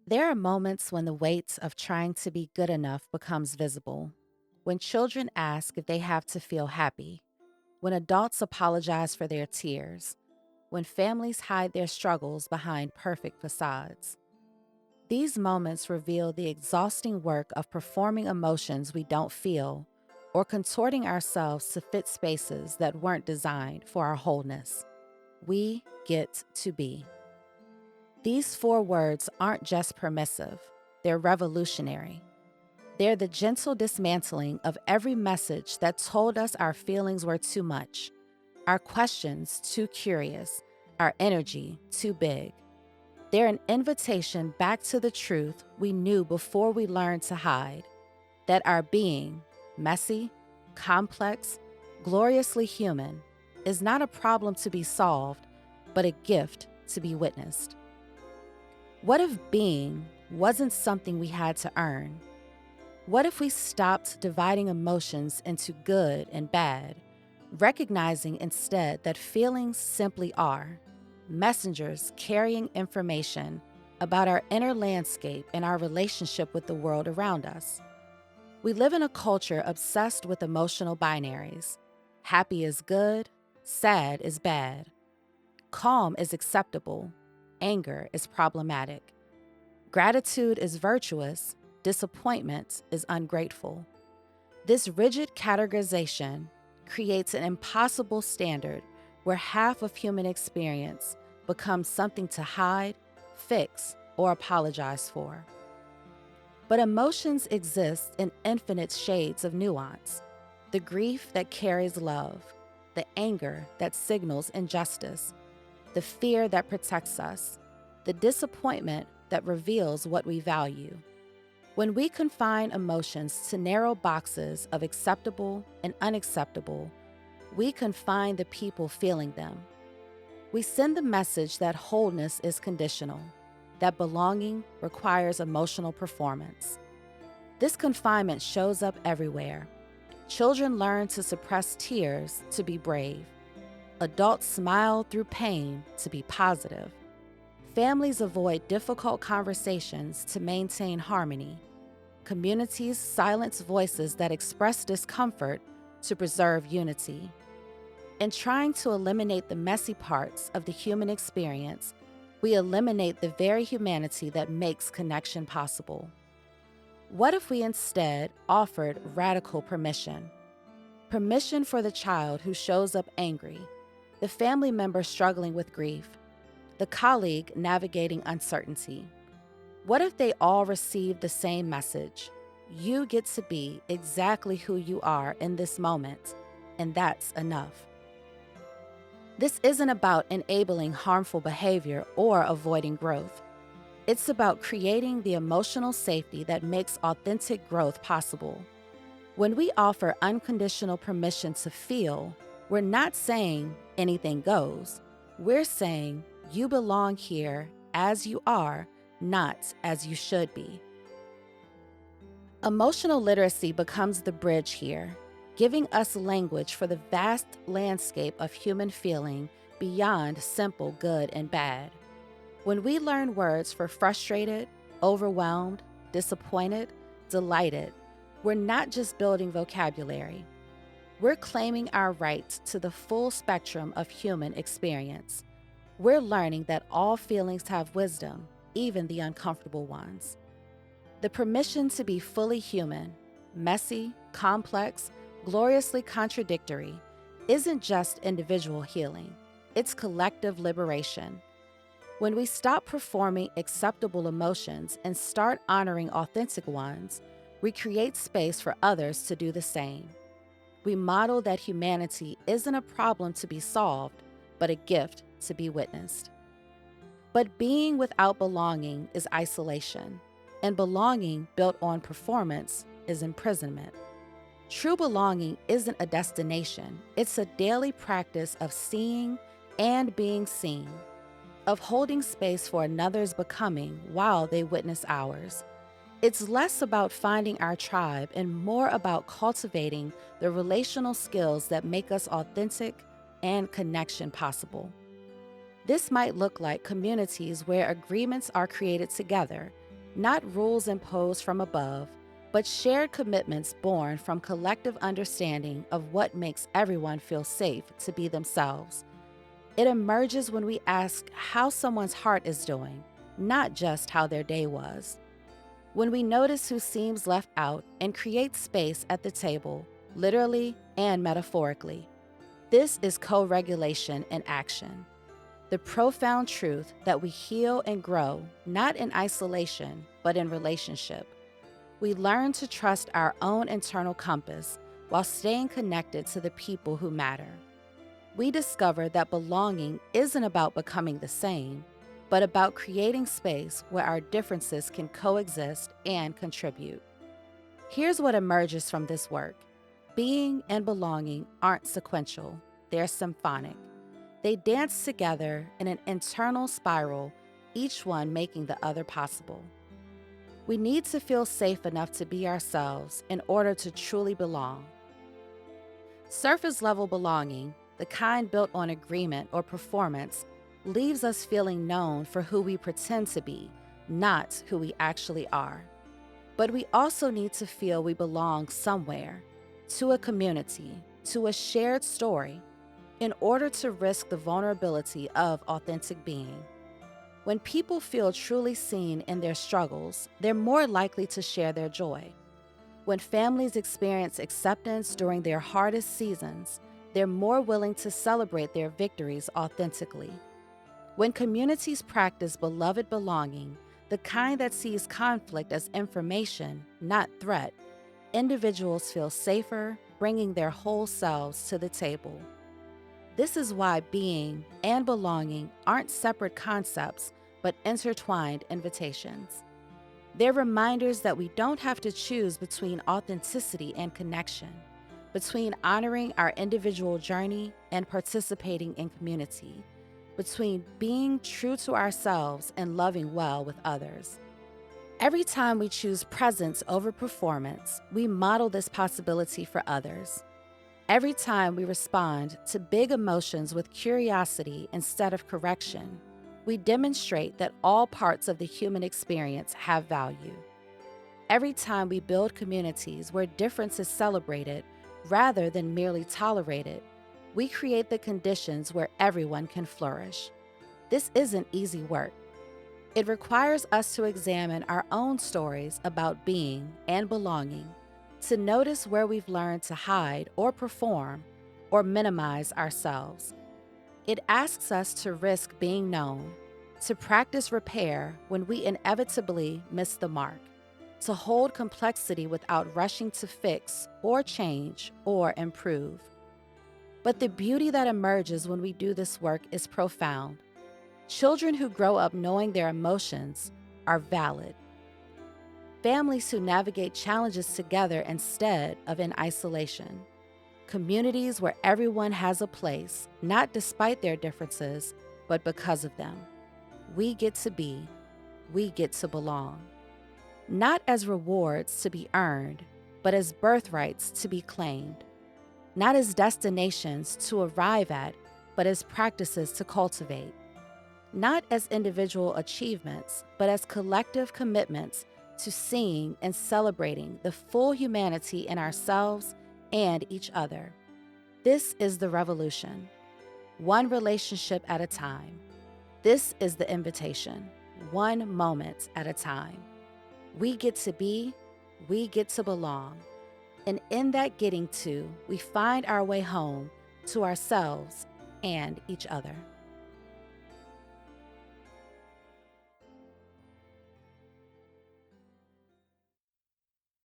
There are moments when the weight of trying to be good enough becomes visible. When children ask if they have to feel happy, when adults apologize for their tears, when families hide their struggles behind perfect facades. These moments reveal the exhausting work of performing emotions we don't feel or contorting ourselves to fit spaces that weren't designed for our wholeness. We get to be. These four words aren't just permissive, they're revolutionary. They're the gentle dismantling of every message that told us our feelings were too much, our questions too curious, our energy too big. They're an invitation back to the truth we knew before we learned to hide, that our being, messy, complex, gloriously human, is not a problem to be solved, but a gift to be witnessed. What if being wasn't something we had to earn? What if we stopped dividing emotions into good and bad, recognizing instead that feelings simply are messengers carrying information about our inner landscape and our relationship with the world around us? We live in a culture obsessed with emotional binaries. Happy is good, sad is bad, calm is acceptable, anger is problematic. Gratitude is virtuous, disappointment is ungrateful. This rigid categorization creates an impossible standard where half of human experience becomes something to hide, fix, or apologize for. But emotions exist in infinite shades of nuance. The grief that carries love, the anger that signals injustice, the fear that protects us, the disappointment that reveals what we value. When we confine emotions to narrow boxes of acceptable and unacceptable, we confine the people feeling them. We send the message that wholeness is conditional, that belonging requires emotional performance. This confinement shows up everywhere. Children learn to suppress tears to be brave. Adults smile through pain to be positive. Families avoid difficult conversations to maintain harmony. Communities silence voices that express discomfort to preserve unity. In trying to eliminate the messy parts of the human experience, we eliminate the very humanity that makes connection possible. What if we instead offered radical permission? Permission for the child who shows up angry, the family member struggling with grief, the colleague navigating uncertainty. What if they all received the same message? You get to be exactly who you are in this moment, and that's enough. This isn't about enabling harmful behavior or avoiding growth. It's about creating the emotional safety that makes authentic growth possible. When we offer unconditional permission to feel, we're not saying anything goes. We're saying you belong here as you are, not as you should be. Emotional literacy becomes the bridge here, giving us language for the vast landscape of human feeling beyond simple good and bad. When we learn words for frustrated, overwhelmed, disappointed, delighted, we're not just building vocabulary. We're claiming our right to the full spectrum of human experience. We're learning that all feelings have wisdom, even the uncomfortable ones. The permission to be fully human, messy, complex, gloriously contradictory, isn't just individual healing, it's collective liberation. When we stop performing acceptable emotions and start honoring authentic ones, we create space for others to do the same. We model that humanity isn't a problem to be solved, but a gift to be witnessed. But being without belonging is isolation, and belonging built on performance is imprisonment. True belonging isn't a destination, it's a daily practice of seeing and being seen, of holding space for another's becoming while they witness ours. It's less about finding our tribe and more about cultivating the relational skills that make us authentic and connection possible. This might look like communities where agreements are created together, Not rules imposed from above, but shared commitments born from collective understanding of what makes everyone feel safe to be themselves. It emerges when we ask how someone's heart is doing, not just how their day was. When we notice who seems left out and create space at the table, literally and metaphorically. This is co-regulation in action. The profound truth that we heal and grow, not in isolation, but in relationship. We learn to trust our own internal compass while staying connected to the people who matter. We discover that belonging isn't about becoming the same, but about creating space where our differences can coexist and contribute. Here's what emerges from this work. Being and belonging aren't sequential, they're symphonic. They dance together in an internal spiral, each one making the other possible. We need to feel safe enough to be ourselves in order to truly belong. Surface level belonging, the kind built on agreement or performance, leaves us feeling known for who we pretend to be, not who we actually are. But we also need to feel we belong somewhere, to a community, to a shared story, in order to risk the vulnerability of authentic being. When people feel truly seen in their struggles, they're more likely to share their joy. When families experience acceptance during their hardest seasons, they're more willing to celebrate their victories authentically. When communities practice beloved belonging, the kind that sees conflict as information, not threat, individuals feel safer, bringing their whole selves to the table. This is why being and belonging aren't separate concepts, but intertwined invitations. They're reminders that we don't have to choose between authenticity and connection, between honoring our individual journey and participating in community, between being true to ourselves and loving well with others. Every time we choose presence over performance, we model this possibility for others. Every time we respond to big emotions with curiosity instead of correction, we demonstrate that all parts of the human experience have value. Every time we build communities where difference is celebrated rather than merely tolerated, we create the conditions where everyone can flourish. This isn't easy work. It requires us to examine our own stories about being and belonging, to notice where we've learned to hide or perform or minimize ourselves. It asks us to risk being known, to practice repair when we inevitably miss the mark, to hold complexity without rushing to fix or change or improve. But the beauty that emerges when we do this work is profound. Children who grow up knowing their emotions are valid. Families who navigate challenges together instead of in isolation. Communities where everyone has a place, not despite their differences, but because of them. We get to be, we get to belong. Not as rewards to be earned, but as birthrights to be claimed. Not as destinations to arrive at, but as practices to cultivate. Not as individual achievements, but as collective commitments to seeing and celebrating the full humanity in ourselves and each other. This is the revolution, one relationship at a time. This is the invitation, one moment at a time. We get to be, we get to belong. And in that getting to, we find our way home to ourselves and each other.